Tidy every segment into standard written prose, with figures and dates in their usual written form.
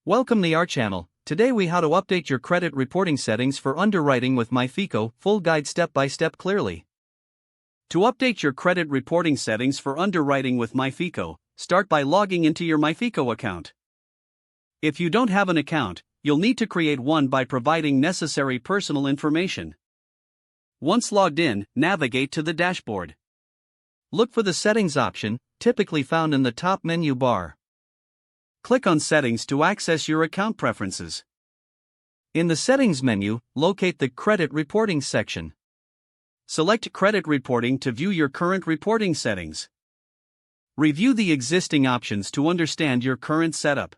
Welcome to our channel. Today we how to update your credit reporting settings for underwriting with MyFICO, full guide step by step clearly. To update your credit reporting settings for underwriting with MyFICO, start by logging into your MyFICO account. If you don't have an account, you'll need to create one by providing necessary personal information. Once logged in, navigate to the dashboard. Look for the Settings option, typically found in the top menu bar. Click on Settings to access your account preferences. In the Settings menu, locate the Credit Reporting section. Select Credit Reporting to view your current reporting settings. Review the existing options to understand your current setup.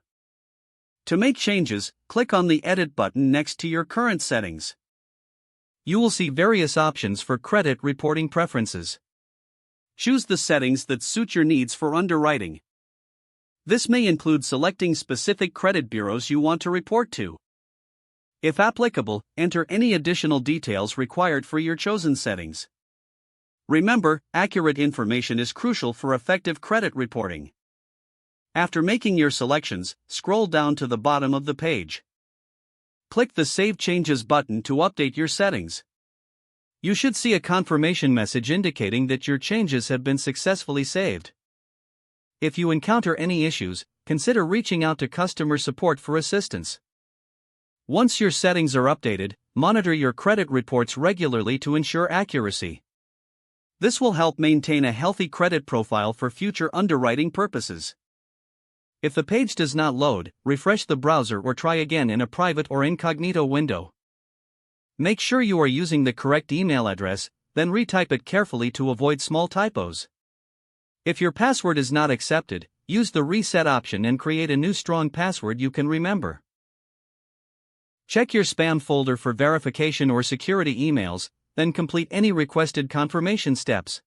To make changes, click on the Edit button next to your current settings. You will see various options for credit reporting preferences. Choose the settings that suit your needs for underwriting. This may include selecting specific credit bureaus you want to report to. If applicable, enter any additional details required for your chosen settings. Remember, accurate information is crucial for effective credit reporting. After making your selections, scroll down to the bottom of the page. Click the Save Changes button to update your settings. You should see a confirmation message indicating that your changes have been successfully saved. If you encounter any issues, consider reaching out to customer support for assistance. Once your settings are updated, monitor your credit reports regularly to ensure accuracy. This will help maintain a healthy credit profile for future underwriting purposes. If the page does not load, refresh the browser or try again in a private or incognito window. Make sure you are using the correct email address, then retype it carefully to avoid small typos. If your password is not accepted, use the Reset option and create a new strong password you can remember. Check your spam folder for verification or security emails, then complete any requested confirmation steps.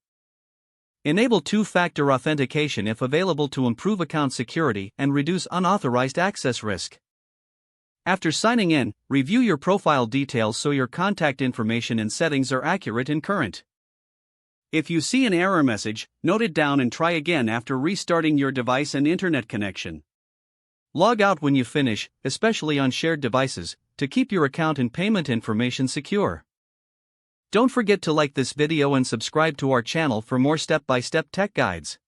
Enable two-factor authentication if available to improve account security and reduce unauthorized access risk. After signing in, review your profile details so your contact information and settings are accurate and current. If you see an error message, note it down and try again after restarting your device and internet connection. Log out when you finish, especially on shared devices, to keep your account and payment information secure. Don't forget to like this video and subscribe to our channel for more step-by-step tech guides.